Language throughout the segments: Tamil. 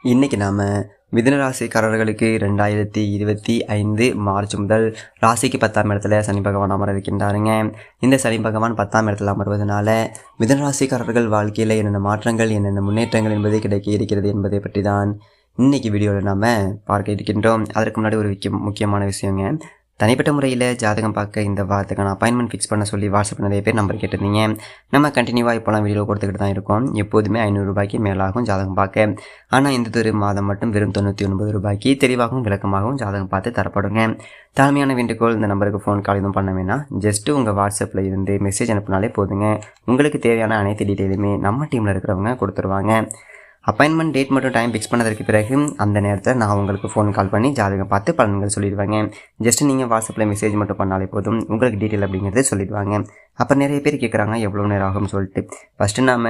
இன்றைக்கி நாம் மிதுன ராசிக்காரர்களுக்கு 2025 மார்ச் முதல் ராசிக்கு 10ஆம் இடத்துல சனி பகவான் அமர இருக்கின்றாருங்க. இந்த சனி பகவான் 10ஆம் இடத்துல அமர்வதனால மிதுன ராசிக்காரர்கள் வாழ்க்கையில் என்னென்ன மாற்றங்கள் என்னென்ன முன்னேற்றங்கள் என்பது கிடைக்க இருக்கிறது என்பதை பற்றி தான் இன்றைக்கி வீடியோவில் நாம் பார்க்க இருக்கின்றோம். அதற்கு முன்னாடி ஒரு முக்கியமான விஷயங்க, தனிப்பட்ட முறையில் ஜாதகம் பார்க்க இந்த வாரத்துக்கான அப்பாயின்மெண்ட் ஃபிக்ஸ் பண்ண சொல்லி வாட்ஸ்அப் நிறைய பேர் நம்பர் கேட்டிருந்தீங்க. நம்ம கண்டினியூவாக இப்போலாம் வீடியோ கொடுத்துக்கிட்டு தான் இருக்கோம். எப்போதுமே 500 ரூபாய்க்கு மேலாகும் ஜாதகம் பார்க்க. ஆனால் இந்த ஒரு மாதம் மட்டும் வெறும் 99 ரூபாய்க்கு தெளிவாகவும் விளக்கமாகவும் ஜாதகம் பார்த்து தரப்படுங்க. தாழ்மையான வேண்டுகோள், இந்த நம்பருக்கு ஃபோன் கால் எதுவும் பண்ண வேணாம். ஜஸ்ட்டு உங்கள் வாட்ஸ்அப்பில் இருந்து மெசேஜ் அனுப்பினாலே போதுங்க. உங்களுக்கு தேவையான அனைத்து டீட்டெயிலுமே நம்ம டீமில் இருக்கிறவங்க கொடுத்துருவாங்க. அப்பாயின்மெண்ட் டேட் மற்றும் டைம் ஃபிக்ஸ் பண்ணதற்கு பிறகு அந்த நேரத்தில் நான் உங்களுக்கு ஃபோன் கால் பண்ணி ஜாதகம் பார்த்து பலன்கள் சொல்லிடுவாங்க. ஜஸ்ட்டு நீங்கள் வாட்ஸ்அப்பில் மெசேஜ் மட்டும் பண்ணாலே போதும், உங்களுக்கு டீட்டெயில் அப்படிங்கிறது சொல்லிடுவாங்க. அப்போ நிறைய பேர் கேட்குறாங்க எவ்வளோ நேரம் ஆகும்னு சொல்லிட்டு. ஃபஸ்ட்டு நாம்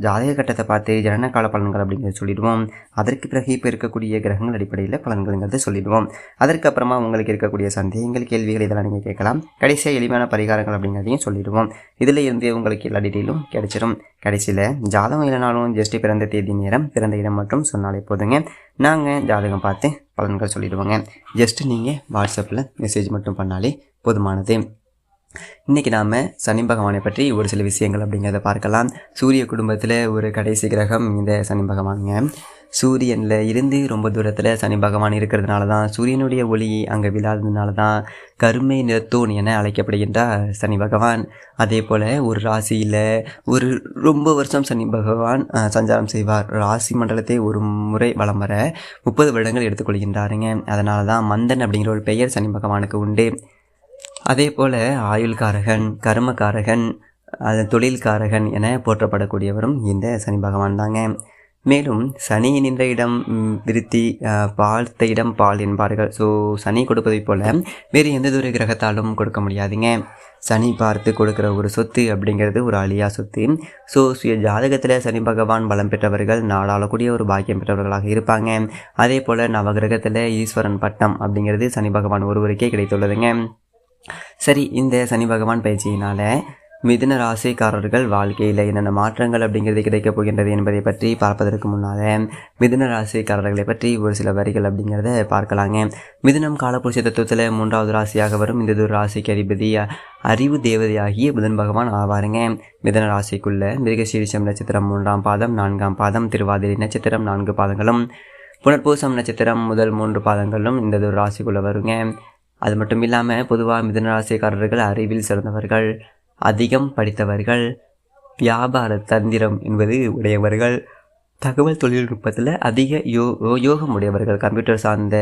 ஜாதக கட்டத்தை பார்த்து ஜனன கால பலன்கள் அப்படிங்கிறது சொல்லிடுவோம். அதற்கு பிறகு இப்போ இருக்கக்கூடிய கிரகங்கள் அடிப்படையில் பலன்கள்ங்கிறது சொல்லிடுவோம். அதற்கப்புறமா உங்களுக்கு இருக்கக்கூடிய சந்தேகங்கள் கேள்விகள் இதெல்லாம் நீங்கள் கேட்கலாம். கடைசியாக எளிமையான பரிகாரங்கள் அப்படிங்கிறதையும் சொல்லிடுவோம். இதில் இருந்து உங்களுக்கு எல்லா டீட்டெயிலும் கிடைச்சிடும். கடைசியில் ஜாதகம் இல்லைனாலும் ஜஸ்ட்டு பிறந்த தேதி நேரம் பிறந்த இடம் மட்டும் சொன்னாலே போதுங்க, நாங்கள் ஜாதகம் பார்த்து பலன்கள் சொல்லிடுவோங்க. ஜஸ்ட்டு நீங்கள் வாட்ஸ்அப்பில் மெசேஜ் மட்டும் பண்ணாலே போதுமானது. இன்றைக்கி நாம் சனி பகவானை பற்றி ஒரு சில விஷயங்கள் அப்படிங்கிறத பார்க்கலாம். சூரிய குடும்பத்தில் ஒரு கடைசி கிரகம் இந்த சனி பகவானுங்க. சூரியனில் இருந்து ரொம்ப தூரத்தில் சனி பகவான் இருக்கிறதுனால தான், சூரியனுடைய ஒளி அங்கே விழாததுனால தான் கருமை நிறத்தோன் என அழைக்கப்படுகின்றார் சனி பகவான். அதே போல் ஒரு ராசியில் ஒரு ரொம்ப வருஷம் சனி பகவான் சஞ்சாரம் செய்வார். ராசி மண்டலத்தை ஒரு முறை வலம் வர 30 வருடங்கள் எடுத்துக்கொள்கின்றாருங்க. அதனால தான் மந்தன் அப்படிங்கிற ஒரு பெயர் சனி பகவானுக்கு உண்டு. அதே போல் ஆயுள்காரகன், கர்மகாரகன், தொழில்காரகன் என போற்றப்படக்கூடியவரும் இந்த சனி பகவான் தாங்க. மேலும் சனி நின்ற இடம் விருத்தி, பார்த்த இடம் பால் என்பார்கள். ஸோ சனி கொடுப்பதை போல் வேறு எந்த ஒரு கிரகத்தாலும் கொடுக்க முடியாதுங்க. சனி பார்த்து கொடுக்குற ஒரு சொத்து அப்படிங்கிறது ஒரு அழியா சொத்து. ஸோ சுய ஜாதகத்தில் சனி பகவான் பலம் பெற்றவர்கள் நாடாளக்கூடிய ஒரு பாக்கியம் பெற்றவர்களாக இருப்பாங்க. அதே போல் நவகிரகத்தில் ஈஸ்வரன் பட்டம் அப்படிங்கிறது சனி பகவான் ஒருவருக்கே கிடைத்துள்ளதுங்க. சரி, இந்த சனி பகவான் பயிற்சியினால் மிதுன ராசிக்காரர்கள் வாழ்க்கையில் என்னென்ன மாற்றங்கள் அப்படிங்கிறது கிடைக்கப் போகின்றது என்பதை பற்றி பார்ப்பதற்கு முன்னால் மிதுன ராசிக்காரர்களை பற்றி ஒரு சில வரிகள் அப்படிங்கிறத பார்க்கலாங்க. மிதுனம் காலபுருஷ தத்துவத்தில் 3வது ராசியாக வரும். இந்த ஒரு ராசிக்கு அதிபதி அறிவு தேவதையாகிய புதன் பகவான் ஆவாருங்க. மிதுன ராசிக்குள்ள மிருகசீரிஷம் நட்சத்திரம் 3ஆம் பாதம் 4ஆம் பாதம், திருவாதிரை நட்சத்திரம் 4 பாதங்களும், புனர்பூசம் நட்சத்திரம் முதல் 3 பாதங்களும் இந்த ஒரு ராசிக்குள்ளே வருங்க. அது மட்டும் இல்லாமல் பொதுவாக மிதுன ராசிக்காரர்கள் அறிவில் சிறந்தவர்கள், அதிகம் படித்தவர்கள், வியாபார தந்திரம் என்பது உடையவர்கள், தகவல் தொழில்நுட்பத்தில் அதிக யோகம் உடையவர்கள், கம்ப்யூட்டர் சார்ந்த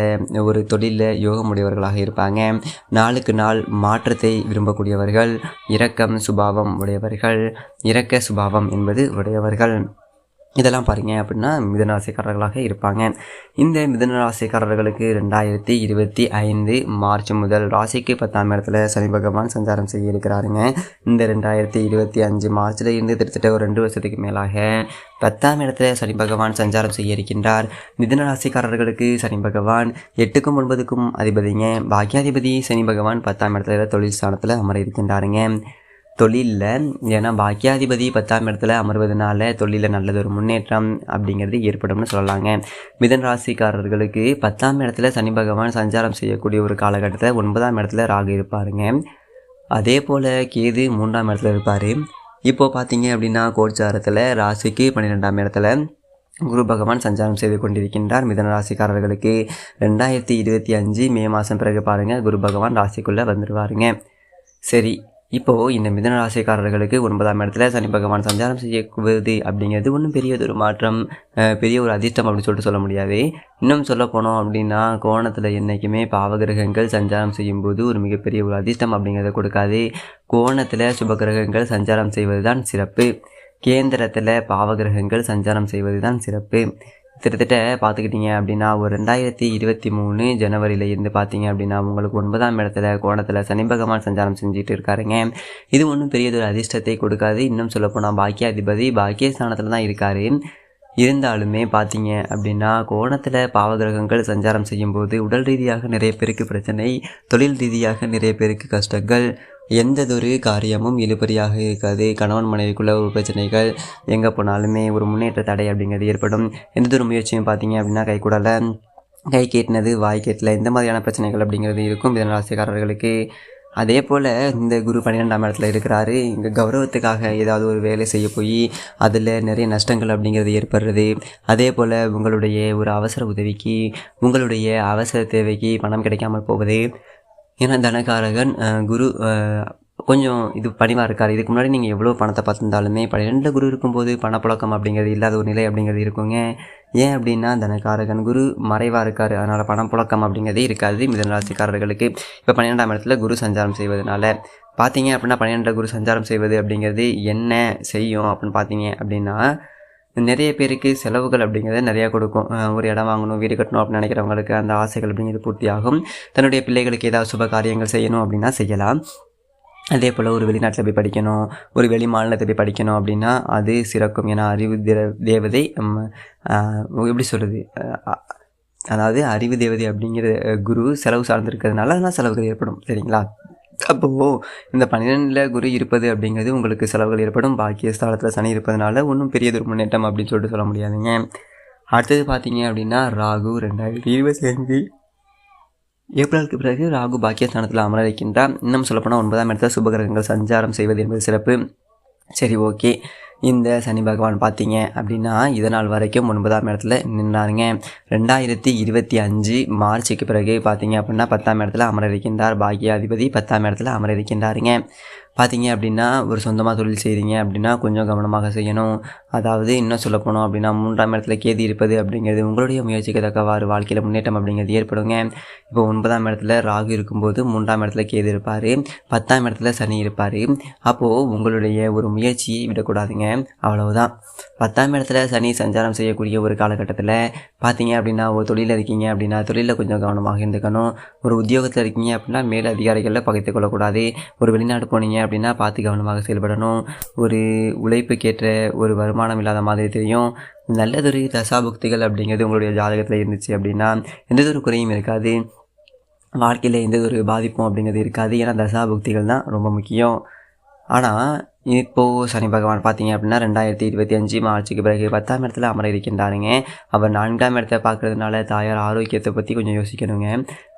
ஒரு தொழிலில் யோகம் உடையவர்களாக இருப்பாங்க. நாளுக்கு நாள் மாற்றத்தை விரும்பக்கூடியவர்கள், இரக்கம் சுபாவம் உடையவர்கள், இரக்க சுபாவம் என்பது உடையவர்கள். இதெல்லாம் பாருங்க அப்படின்னா மிதுன ராசிக்காரர்களாக இருப்பாங்க. இந்த மிதுன ராசிக்காரர்களுக்கு 2025 மார்ச் முதல் ராசிக்கு 10ஆம் இடத்துல சனி பகவான் சஞ்சாரம் செய்ய இருக்கிறாருங்க. இந்த 2025 மார்ச்சில் இருந்து கிட்டத்தட்ட ஒரு 2 வருஷத்துக்கு மேலாக 10ஆம் இடத்துல சனி பகவான் சஞ்சாரம் செய்ய இருக்கின்றார். மிதுன ராசிக்காரர்களுக்கு சனி பகவான் 8க்கும் 9க்கும் அதிபதிங்க. பாக்கியாதிபதி சனி பகவான் 10ஆம் இடத்துல தொழில் ஸ்தானத்தில் அமர இருக்கின்றாருங்க. தொழிலில் ஏன்னா பாக்கியாதிபதி 10ஆம் இடத்துல அமர்வதனால தொழிலில் நல்லதொரு முன்னேற்றம் அப்படிங்கிறது ஏற்படும்னு சொல்லலாங்க. மிதுன ராசிக்காரர்களுக்கு 10ஆம் இடத்துல சனி பகவான் சஞ்சாரம் செய்யக்கூடிய ஒரு காலகட்டத்தில் 9ஆம் இடத்துல ராகு இருப்பாருங்க. அதே போல் கேது 3ஆம் இடத்துல இருப்பார். இப்போது பார்த்தீங்க அப்படின்னா கோச்சாரத்தில் ராசிக்கு 12ஆம் இடத்துல குரு பகவான் சஞ்சாரம் செய்து கொண்டிருக்கின்றார். மிதுன ராசிக்காரர்களுக்கு 2025 மே மாதம் பிறகு பாருங்கள் குரு பகவான் ராசிக்குள்ளே வந்துடுவாருங்க. சரி, இப்போது இந்த மிதுன ராசிக்காரர்களுக்கு 9ஆம் இடத்துல சனி பகவான் சஞ்சாரம் செய்யக்கூடாது அப்படிங்கிறது ஒன்றும் பெரியதொரு மாற்றம், பெரிய ஒரு அதிர்ஷ்டம் அப்படின்னு சொல்லிட்டு சொல்ல முடியாது. இன்னும் சொல்ல போனோம் அப்படின்னா கோணத்தில் என்றைக்குமே பாவகிரகங்கள் சஞ்சாரம் செய்யும்போது ஒரு மிகப்பெரிய ஒரு அதிர்ஷ்டம் அப்படிங்கிறத கொடுக்காது. கோணத்தில் சுபகிரகங்கள் சஞ்சாரம் செய்வது தான் சிறப்பு, கேந்திரத்தில் பாவகிரகங்கள் சஞ்சாரம் செய்வது தான் சிறப்பு. கிட்டத்தட்ட பார்த்துக்கிட்டிங்க அப்படின்னா ஒரு 2023 ஜனவரியில் இருந்து பார்த்தீங்க அப்படின்னா உங்களுக்கு 9ஆம் இடத்துல கோணத்தில் சனி பகவான் சஞ்சாரம் செஞ்சுட்டு இருக்காருங்க. இது ஒன்றும் பெரியதொரு அதிர்ஷ்டத்தை கொடுக்காது. இன்னும் சொல்லப்போனால் பாக்கியாதிபதி பாக்கியஸ்தானத்தில் தான் இருக்கார். இருந்தாலுமே பார்த்தீங்க அப்படின்னா கோணத்தில் பாவகிரகங்கள் சஞ்சாரம் செய்யும்போது உடல் ரீதியாக நிறைய பேருக்கு பிரச்சனை, தொழில் ரீதியாக நிறைய பேருக்கு கஷ்டங்கள், எந்ததொரு காரியமும் இழுபறியாக இருக்காது. கணவன் மனைவிக்குள்ள ஒரு பிரச்சனைகள் எங்கே போனாலுமே ஒரு முன்னேற்ற தடை அப்படிங்கிறது ஏற்படும். எந்ததொரு முயற்சியும் பார்த்தீங்க அப்படின்னா கைகூடலை, கை கேட்டினது வாய் கேட்டல, இந்த மாதிரியான பிரச்சனைகள் அப்படிங்கிறது இருக்கும் மிதுன ராசிக்காரர்களுக்கு. அதே போல் இந்த குரு 12ஆம் இடத்துல இருக்கிறாரு. இங்கே கௌரவத்துக்காக ஏதாவது ஒரு வேலை செய்ய போய் அதில் நிறைய நஷ்டங்கள் அப்படிங்கிறது ஏற்படுறது. அதே போல் உங்களுடைய ஒரு அவசர உதவிக்கு, உங்களுடைய அவசர தேவைக்கு பணம் கிடைக்காமல் போவது. ஏன்னா தனகாரகன் குரு கொஞ்சம் இது பணிவாக இருக்கார். இதுக்கு முன்னாடி நீங்கள் எவ்வளோ பணத்தை பார்த்துருந்தாலுமே 12 குரு இருக்கும்போது பணப்புழக்கம் அப்படிங்கிறது இல்லாத ஒரு நிலை அப்படிங்கிறது இருக்குங்க. ஏன் அப்படின்னா தனகாரகன் குரு மறைவாக இருக்கார். அதனால் பணம் புழக்கம் அப்படிங்கிறதே இருக்காது மிதுன ராசிக்காரர்களுக்கு. இப்போ 12ஆம் இடத்துல குரு சஞ்சாரம் செய்வதனால பார்த்தீங்க அப்படின்னா 12 குரு சஞ்சாரம் செய்வது அப்படிங்கிறது என்ன செய்யும் அப்படின்னு பார்த்தீங்க அப்படின்னா, நிறைய பேருக்கு செலவுகள் அப்படிங்கிறத நிறையா கொடுக்கும். ஒரு இடம் வாங்கணும், வீடு கட்டணும் அப்படின்னு நினைக்கிறவங்களுக்கு அந்த ஆசைகள் அப்படிங்கிறது பூர்த்தியாகும். தன்னுடைய பிள்ளைகளுக்கு ஏதாவது சுப காரியங்கள் செய்யணும் அப்படின்னா செய்யலாம். அதே போல் ஒரு வெளிநாட்டில் போய் படிக்கணும், ஒரு வெளி மாநிலத்தை போய் படிக்கணும் அப்படின்னா அது சிறக்கும். ஏன்னா அறிவு தேவதை எப்படி சொல்கிறது, அதாவது அறிவு தேவதை அப்படிங்கிற குரு செலவு சார்ந்திருக்கிறதுனால அதனால் செலவுகள் ஏற்படும். சரிங்களா? அப்போது இந்த 12 குரு இருப்பது அப்படிங்கிறது உங்களுக்கு செலவுகள் ஏற்படும். பாக்கியஸ்தானத்தில் சனி இருப்பதனால ஒன்றும் பெரியதொரு முன்னேற்றம் அப்படின்னு சொல்லிட்டு சொல்ல முடியாதுங்க. அடுத்தது பார்த்தீங்க அப்படின்னா ராகு 2025 ஏப்ரலுக்கு பிறகு ராகு பாக்கியஸ்தானத்தில் அமர வைக்கின்றார். இன்னும் சொல்லப்போனால் 9ஆம் இடத்துல சுபகிரகங்கள் சஞ்சாரம் செய்வது என்பது சிறப்பு. சரி, ஓகே. இந்த சனி பகவான் பார்த்தீங்க அப்படின்னா இதனால் வரைக்கும் 9ஆம் இடத்துல நின்றாருங்க. 2025 மார்ச்சுக்கு பிறகு பார்த்தீங்க அப்படின்னா 10ஆம் இடத்துல அமர இருக்கின்றார். பாக்கியாதிபதி 10ஆம் இடத்துல அமர இருக்கின்றாருங்க. பார்த்தீங்க அப்படின்னா ஒரு சொந்தமாக தொழில் செய்கிறீங்க அப்படின்னா கொஞ்சம் கவனமாக செய்யணும். அதாவது இன்னும் சொல்ல போனோம் அப்படின்னா 3ஆம் இடத்துல கேது இருப்பது அப்படிங்கிறது உங்களுடைய முயற்சிக்கு தக்கவாறு வாழ்க்கையில் முன்னேற்றம் அப்படிங்கிறது ஏற்படுங்க. இப்போ 9ஆம் இடத்துல ராகு இருக்கும்போது 3ஆம் இடத்துல கேது இருப்பார், 10ஆம் இடத்துல சனி இருப்பார். அப்போது உங்களுடைய ஒரு முயற்சியை விடக்கூடாதுங்க. அவ்வளவுதான். 10ஆம் இடத்துல சனி சஞ்சாரம் செய்யக்கூடிய ஒரு காலகட்டத்தில் பார்த்தீங்க அப்படின்னா ஒரு தொழிலில் இருக்கீங்க அப்படின்னா தொழிலில் கொஞ்சம் கவனமாக இருந்துக்கணும். ஒரு உத்தியோகத்தில் இருக்கீங்க அப்படின்னா மேல் அதிகாரிகளில் பகைத்து கொள்ளக்கூடாது. ஒரு வெளிநாடு போனீங்க அப்படின்னா பார்த்து கவனமாக செயல்படணும். ஒரு உழைப்புக்கேற்ற ஒரு வருமானம் இல்லாத மாதிரி தெரியும். நல்லதொரு தசாபுக்திகள் அப்படிங்கிறது உங்களுடைய ஜாதகத்தில் இருந்துச்சு அப்படின்னா எந்ததொரு குறையும் இருக்காது. வாழ்க்கையில் எந்ததொரு பாதிப்பும் அப்படிங்கிறது இருக்காது. ஏன்னா தசாபுக்திகள் தான் ரொம்ப முக்கியம். ஆனால் இப்போது சனி பகவான் பார்த்தீங்க அப்படின்னா 2025 மார்ச்சுக்கு பிறகு 10ஆம் இடத்துல அமர இருக்கின்றாருங்க. அவர் 4ஆம் இடத்தை பார்க்குறதுனால தாயார் ஆரோக்கியத்தை பற்றி கொஞ்சம் யோசிக்கணுங்க.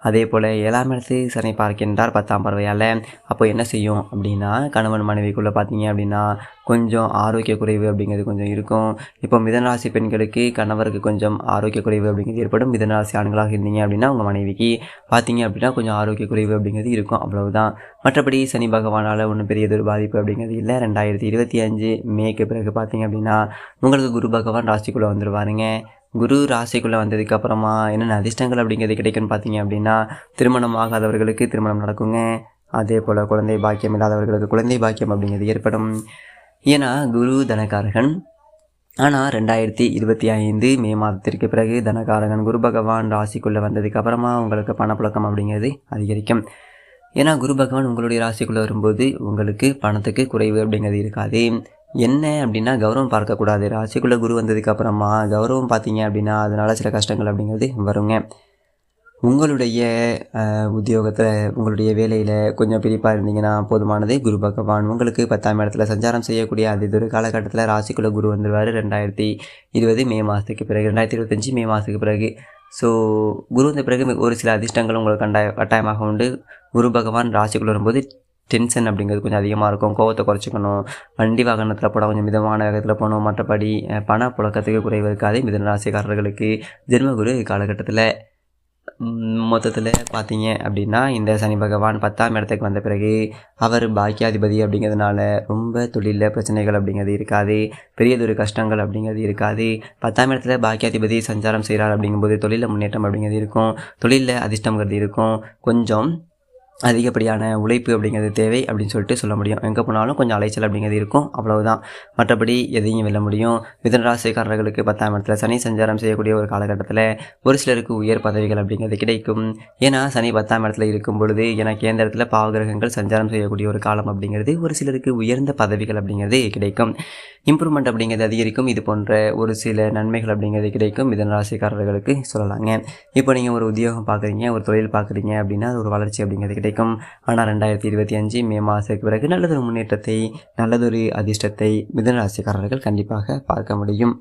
அதே போல் 7ஆம் இடத்து சனி பார்க்கின்றார் 10ஆம் பார்வையால். அப்போ என்ன செய்யும் அப்படின்னா கணவன் மனைவிக்குள்ளே பார்த்தீங்க அப்படின்னா கொஞ்சம் ஆரோக்கிய குறைவு அப்படிங்கிறது கொஞ்சம் இருக்கும். இப்போ மிதனராசி பெண்களுக்கு கணவருக்கு கொஞ்சம் ஆரோக்கிய குறைவு அப்படிங்கிறது ஏற்படும். மிதனராசி ஆண்களாக இருந்தீங்க அப்படின்னா உங்கள் மனைவிக்கு பார்த்தீங்க அப்படின்னா கொஞ்சம் ஆரோக்கிய குறைவு அப்படிங்கிறது இருக்கும். அவ்வளவுதான். மற்றபடி சனி பகவானால் ஒன்றும் பெரியதொரு பாதிப்பு அப்படிங்கிறது இல்லை. 2025 மேக்கு பிறகு பார்த்தீங்க அப்படின்னா உங்களுக்கு குரு பகவான் ராசிக்குள்ளே வந்துடுவாருங்க. குரு ராசிக்குள்ளே வந்ததுக்கு அப்புறமா என்னென்ன அதிர்ஷ்டங்கள் அப்படிங்கிறது கிடைக்குன்னு பார்த்தீங்க அப்படின்னா திருமணம் ஆகாதவர்களுக்கு திருமணம் நடக்குங்க. அதே போல் குழந்தை பாக்கியம் இல்லாதவர்களுக்கு குழந்தை பாக்கியம் அப்படிங்கிறது ஏற்படும். ஏன்னா குரு தனகாரகன். ஆனால் 2025 மே மாதத்திற்கு பிறகு தனகாரகன் குரு பகவான் ராசிக்குள்ளே வந்ததுக்கு அப்புறமா உங்களுக்கு பணப்புழக்கம் அப்படிங்கிறது அதிகரிக்கும். ஏன்னா குரு பகவான் உங்களுடைய ராசிக்குள்ளே வரும்போது உங்களுக்கு பணத்துக்கு குறைவு அப்படிங்கிறது இருக்காது. என்ன அப்படின்னா கௌரவம் பார்க்கக்கூடாது. ராசிக்குள்ளே குரு வந்ததுக்கு அப்புறமா கௌரவம் பார்த்தீங்க அப்படின்னா அதனால் சில கஷ்டங்கள் அப்படிங்கிறது வருங்க. உங்களுடைய உத்தியோகத்தில் உங்களுடைய வேலையில் கொஞ்சம் பிரிப்பாக இருந்தீங்கன்னா போதுமானது. குரு பகவான் உங்களுக்கு 10ஆம் இடத்துல சஞ்சாரம் செய்யக்கூடிய அது காலகட்டத்தில் ராசிக்குள்ளே குரு வந்துடுவார் 2020 மே மாதத்துக்கு பிறகு, 2025 மே மாதத்துக்கு பிறகு. ஸோ குரு வந்த பிறகு ஒரு சில அதிர்ஷ்டங்கள் உங்களுக்கு கட்டாயமாக உண்டு. குரு பகவான் ராசிக்குள்ளே வரும்போது டென்ஷன் அப்படிங்கிறது கொஞ்சம் அதிகமாக இருக்கும். கோவத்தை குறைச்சிக்கணும். வண்டி வாகனத்தில் போனால் கொஞ்சம் மிதமான வேகத்தில் போகணும். மற்றபடி பண புழக்கத்துக்கு குறைவு இருக்காது மிதுன ராசிக்காரர்களுக்கு ஜென்மகுரு காலகட்டத்தில். மொத்தத்தில் பார்த்தீங்க அப்படின்னா இந்த சனி பகவான் 10ஆம் இடத்துக்கு வந்த பிறகு அவர் பாக்கியாதிபதி அப்படிங்கிறதுனால ரொம்ப தொழிலில் பிரச்சனைகள் அப்படிங்கிறது இருக்காது. பெரியதொரு கஷ்டங்கள் அப்படிங்கிறது இருக்காது. 10ஆம் இடத்துல பாக்கியாதிபதி சஞ்சாரம் செய்கிறார் அப்படிங்கும்போது தொழிலில் முன்னேற்றம் அப்படிங்கிறது இருக்கும். தொழிலில் அதிர்ஷ்டங்கிறது இருக்கும். கொஞ்சம் அதிகப்படியான உழைப்பு அப்படிங்கிறது தேவை அப்படின்னு சொல்லிட்டு சொல்ல முடியும். எங்கே போனாலும் கொஞ்சம் அலைச்சல் அப்படிங்கிறது இருக்கும். அவ்வளவுதான். மற்றபடி எதையும் வெல்ல முடியும். மிதுன ராசிக்காரர்களுக்கு 10ஆம் இடத்துல சனி சஞ்சாரம் செய்யக்கூடிய ஒரு காலகட்டத்தில் ஒரு சிலருக்கு உயர் பதவிகள் அப்படிங்கிறது கிடைக்கும். ஏன்னா சனி 10ஆம் இடத்துல இருக்கும் பொழுது எனக்கு எந்த இடத்துல பாவகிரகங்கள் சஞ்சாரம் செய்யக்கூடிய ஒரு காலம் அப்படிங்கிறது ஒரு சிலருக்கு உயர்ந்த பதவிகள் அப்படிங்கிறது கிடைக்கும். இம்ப்ரூவ்மெண்ட் அப்படிங்கிறது அதிகரிக்கும். இது போன்ற ஒரு சில நன்மைகள் அப்படிங்கிறது கிடைக்கும் மிதுன ராசிக்காரர்களுக்கு சொல்லலாங்க. இப்போ நீங்கள் ஒரு உத்தியோகம் பார்க்குறீங்க, ஒரு தொழில் பார்க்குறீங்க அப்படின்னா ஒரு வளர்ச்சி அப்படிங்கிறது கிடைக்கும். கிடைக்கும். ஆனால் 2025 மே மாதத்துக்கு பிறகு நல்லதொரு முன்னேற்றத்தை, நல்லதொரு அதிர்ஷ்டத்தை மிதுன ராசிக்காரர்கள் கண்டிப்பாக பார்க்க முடியும்.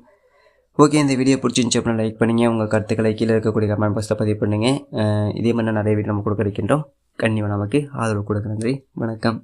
ஓகே, இந்த வீடியோ பிடிச்சிருந்துச்சு அப்படின்னா லைக் பண்ணுங்கள். உங்கள் கருத்துக்களை கீழே இருக்கக்கூடிய கமெண்ட் பாக்ஸில் பதிவு பண்ணுங்கள். இதே மாதிரி நிறைய வீடியோ நம்ம கொடுக்க இருக்கின்றோம். கண்டிப்பாக நமக்கு ஆதரவு கொடுக்க நன்றி. வணக்கம்.